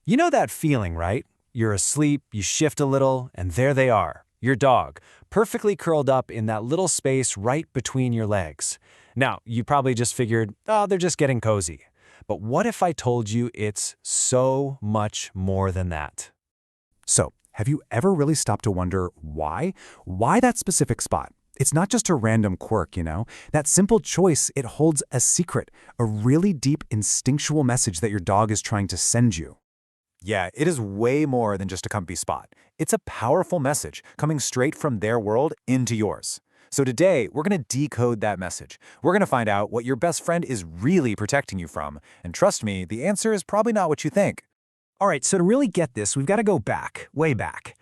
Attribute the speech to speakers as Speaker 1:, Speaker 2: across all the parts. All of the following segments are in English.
Speaker 1: You know that feeling, right? You're asleep, you shift a little, and there they are, your dog, perfectly curled up in that little space right between your legs. Now, you probably just figured, oh, they're just getting cozy. But what if I told you it's so much more than that?
Speaker 2: So, have you ever really stopped to wonder why? Why that specific spot? It's not just a random quirk, you know? That simple choice, it holds a secret, a really deep instinctual message that your dog is trying to send you. Yeah, it is way more than just a comfy spot. It's a powerful message coming straight from their world into yours. So today, we're going to decode that message. We're going to find out what your best friend is really protecting you from. And trust me, the answer is probably not what you think.
Speaker 1: All right, so to really get this, we've got to go back, way back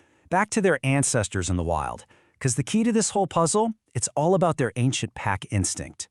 Speaker 1: to their ancestors in the wild. Because the key to this whole puzzle, it's all about their ancient pack instinct.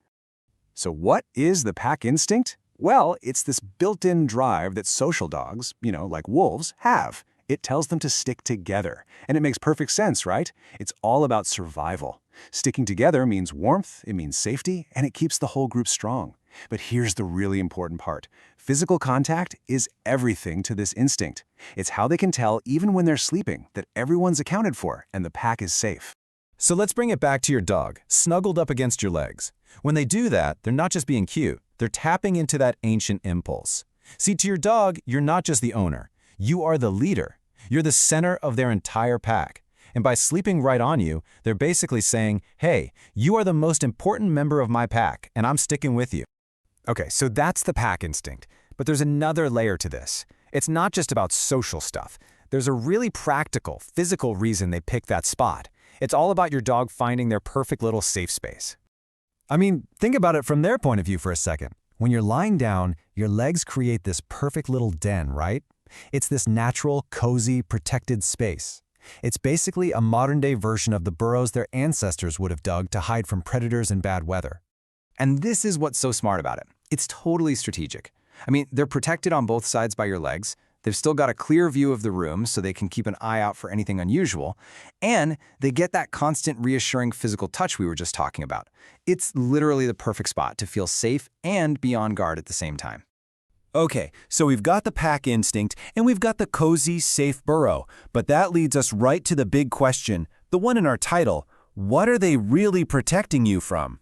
Speaker 2: So what is the pack instinct? Well, it's this built-in drive that social dogs, like wolves, have. It tells them to stick together. And it makes perfect sense, right? It's all about survival. Sticking together means warmth, it means safety, and it keeps the whole group strong. But here's the really important part. Physical contact is everything to this instinct. It's how they can tell, even when they're sleeping, that everyone's accounted for and the pack is safe.
Speaker 3: So let's bring it back to your dog, snuggled up against your legs. When they do that, they're not just being cute, they're tapping into that ancient impulse. See, to your dog, you're not just the owner. You are the leader. You're the center of their entire pack. And by sleeping right on you, they're basically saying, hey, you are the most important member of my pack, and I'm sticking with you.
Speaker 2: Okay, so that's the pack instinct. But there's another layer to this. It's not just about social stuff. There's a really practical, physical reason they pick that spot. It's all about your dog finding their perfect little safe space.
Speaker 3: I mean, think about it from their point of view for a second. When you're lying down, your legs create this perfect little den, right? It's this natural, cozy, protected space. It's basically a modern-day version of the burrows their ancestors would have dug to hide from predators and bad weather.
Speaker 2: And this is what's so smart about it. It's totally strategic. I mean, they're protected on both sides by your legs. They've still got a clear view of the room so they can keep an eye out for anything unusual. And they get that constant reassuring physical touch we were just talking about. It's literally the perfect spot to feel safe and be on guard at the same time.
Speaker 3: Okay, so we've got the pack instinct and we've got the cozy, safe burrow. But that leads us right to the big question, the one in our title. What are they really protecting you from?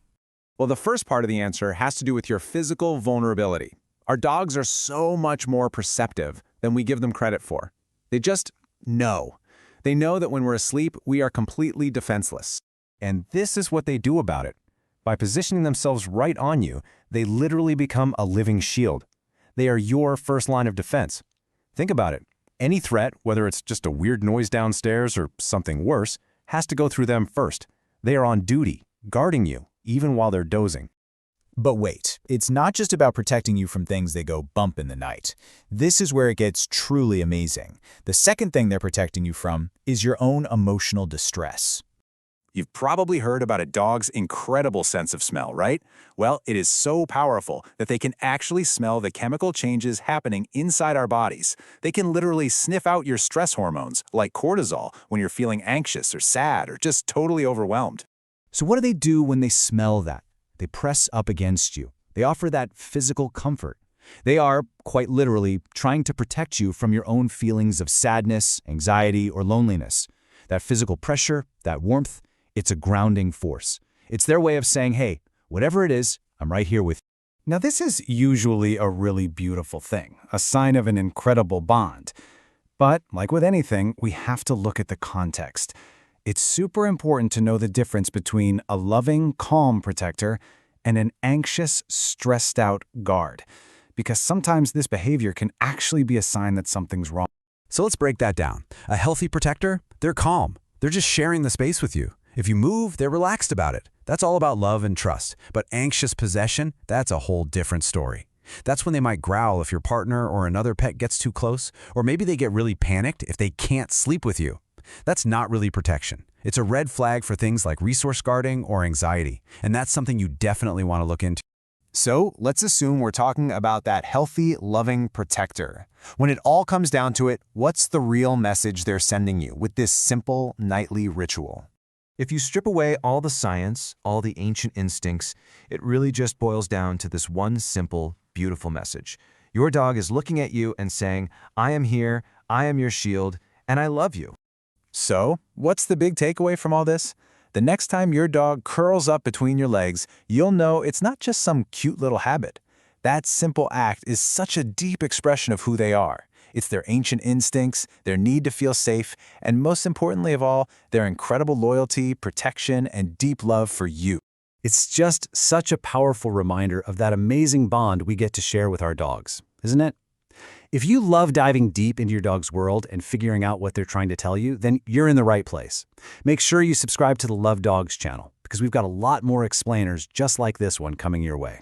Speaker 2: Well, the first part of the answer has to do with your physical vulnerability. Our dogs are so much more perceptive than we give them credit for. They just know. They know that when we're asleep, we are completely defenseless. And this is what they do about it. By positioning themselves right on you, they literally become a living shield. They are your first line of defense. Think about it. Any threat, whether it's just a weird noise downstairs or something worse, has to go through them first. They are on duty, guarding you, even while they're dozing.
Speaker 4: But wait, it's not just about protecting you from things they go bump in the night. This is where it gets truly amazing. The second thing they're protecting you from is your own emotional distress.
Speaker 2: You've probably heard about a dog's incredible sense of smell, right? Well, it is so powerful that they can actually smell the chemical changes happening inside our bodies. They can literally sniff out your stress hormones, like cortisol, when you're feeling anxious or sad or just totally overwhelmed.
Speaker 4: So what do they do when they smell that? They press up against you. They offer that physical comfort. They are, quite literally, trying to protect you from your own feelings of sadness, anxiety, or loneliness. That physical pressure, that warmth, it's a grounding force. It's their way of saying, hey, whatever it is, I'm right here with you.
Speaker 2: Now, this is usually a really beautiful thing, a sign of an incredible bond. But, like with anything, we have to look at the context. It's super important to know the difference between a loving, calm protector and an anxious, stressed-out guard. Because sometimes this behavior can actually be a sign that something's wrong.
Speaker 3: So let's break that down. A healthy protector, they're calm. They're just sharing the space with you. If you move, they're relaxed about it. That's all about love and trust. But anxious possession, that's a whole different story. That's when they might growl if your partner or another pet gets too close, or maybe they get really panicked if they can't sleep with you. That's not really protection. It's a red flag for things like resource guarding or anxiety, and that's something you definitely want to look into.
Speaker 2: So let's assume we're talking about that healthy, loving protector. When it all comes down to it, what's the real message they're sending you with this simple nightly ritual?
Speaker 5: If you strip away all the science, all the ancient instincts, it really just boils down to this one simple, beautiful message. Your dog is looking at you and saying, I am here, I am your shield, and I love you.
Speaker 2: So, what's the big takeaway from all this? The next time your dog curls up between your legs, you'll know it's not just some cute little habit. That simple act is such a deep expression of who they are. It's their ancient instincts, their need to feel safe, and most importantly of all, their incredible loyalty, protection, and deep love for you.
Speaker 1: It's just such a powerful reminder of that amazing bond we get to share with our dogs, isn't it? If you love diving deep into your dog's world and figuring out what they're trying to tell you, then you're in the right place. Make sure you subscribe to the Love Dogs channel, because we've got a lot more explainers just like this one coming your way.